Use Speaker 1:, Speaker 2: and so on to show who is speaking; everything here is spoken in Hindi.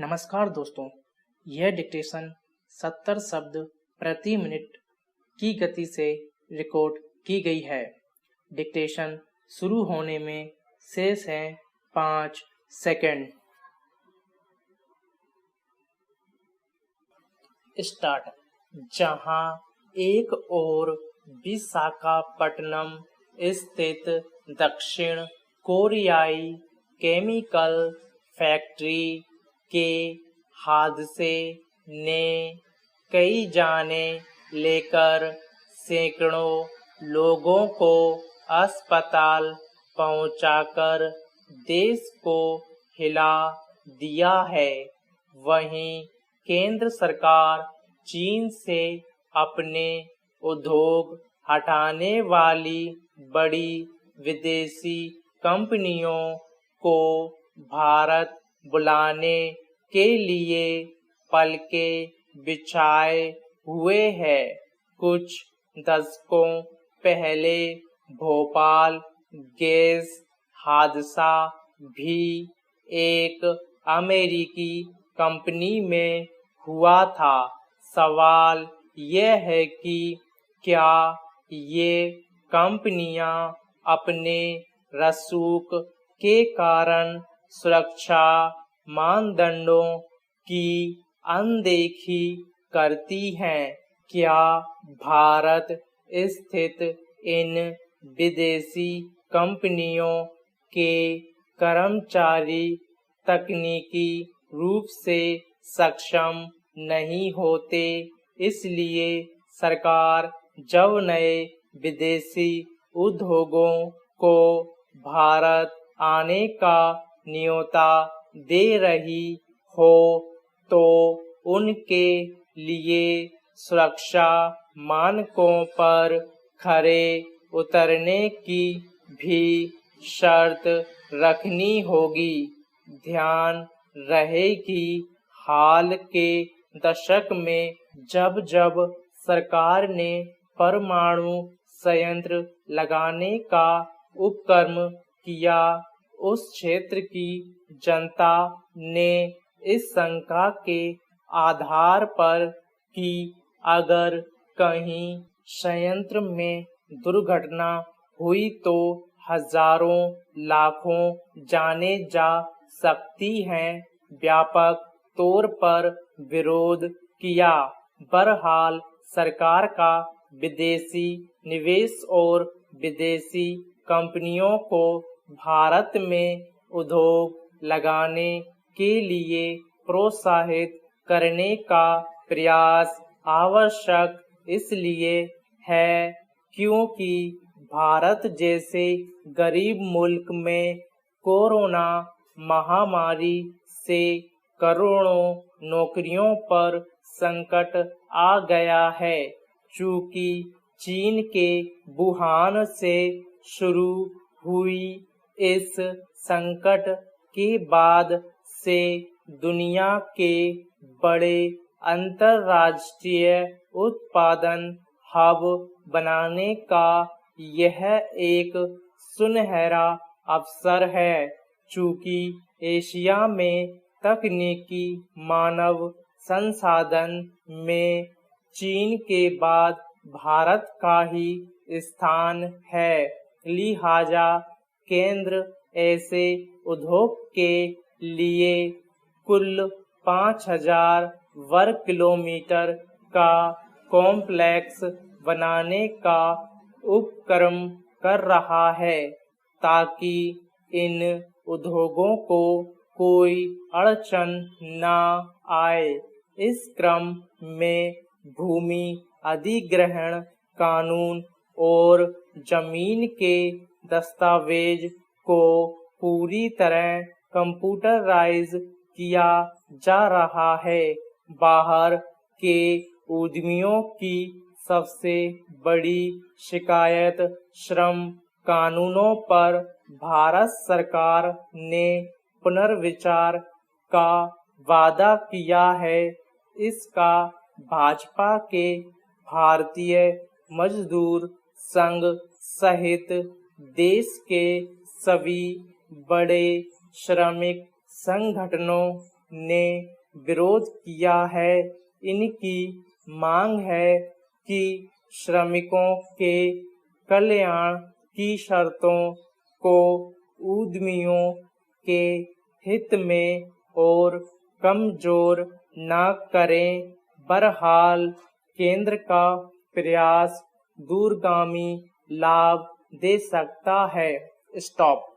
Speaker 1: नमस्कार दोस्तों, यह डिक्टेशन 70 शब्द प्रति मिनट की गति से रिकॉर्ड की गई है। डिक्टेशन शुरू होने में शेष है 5 सेकंड। स्टार्ट। जहां एक ओर विशाखापट्टनम स्थित दक्षिण कोरियाई केमिकल फैक्ट्री के हादसे ने कई जाने लेकर सैकड़ों लोगों को अस्पताल पहुंचाकर देश को हिला दिया है, वहीं केंद्र सरकार चीन से अपने उद्योग हटाने वाली बड़ी विदेशी कंपनियों को भारत बुलाने के लिए पलके बिछाए हुए है। कुछ दशकों पहले भोपाल गैस हादसा भी एक अमेरिकी कंपनी में हुआ था। सवाल यह है कि क्या ये कंपनियां अपने रसूख के कारण सुरक्षा मानदंडों की अनदेखी करती हैं? क्या भारत स्थित इन विदेशी कंपनियों के कर्मचारी तकनीकी रूप से सक्षम नहीं होते, इसलिए सरकार जब नए विदेशी उद्योगों को भारत आने का न्योता दे रही हो तो उनके लिए सुरक्षा मानकों पर खरे उतरने की भी शर्त रखनी होगी। ध्यान रहे कि हाल के दशक में जब जब सरकार ने परमाणु संयंत्र लगाने का उपक्रम किया, उस क्षेत्र की जनता ने इस शंका के आधार पर कि अगर कहीं संयंत्र में दुर्घटना हुई तो हजारों लाखों जाने जा सकती हैं, व्यापक तौर पर विरोध किया। बहरहाल सरकार का विदेशी निवेश और विदेशी कंपनियों को भारत में उद्योग लगाने के लिए प्रोत्साहित करने का प्रयास आवश्यक इसलिए है क्योंकि भारत जैसे गरीब मुल्क में कोरोना महामारी से करोड़ों नौकरियों पर संकट आ गया है। चूंकि चीन के वुहान से शुरू हुई इस संकट के बाद से दुनिया के बड़े अंतर्राष्ट्रीय उत्पादन हब बनाने का यह एक सुनहरा अवसर है। चूंकि एशिया में तकनीकी मानव संसाधन में चीन के बाद भारत का ही स्थान है, लिहाजा केंद्र ऐसे उद्योग के लिए कुल 5000 वर्ग किलोमीटर का कॉम्प्लेक्स बनाने का उपक्रम कर रहा है, ताकि इन उद्योगों को कोई अड़चन न आए। इस क्रम में भूमि अधिग्रहण कानून और जमीन के दस्तावेज को पूरी तरह कंप्यूटराइज किया जा रहा है। बाहर के उद्यमियों की सबसे बड़ी शिकायत श्रम कानूनों पर भारत सरकार ने पुनर्विचार का वादा किया है। इसका भाजपा के भारतीय मजदूर संघ सहित देश के सभी बड़े श्रमिक संगठनों ने विरोध किया है। इनकी मांग है कि श्रमिकों के कल्याण की शर्तों को उद्यमियों के हित में और कमजोर न करें। बहरहाल केंद्र का प्रयास दूरगामी लाभ दे सकता है। स्टॉप।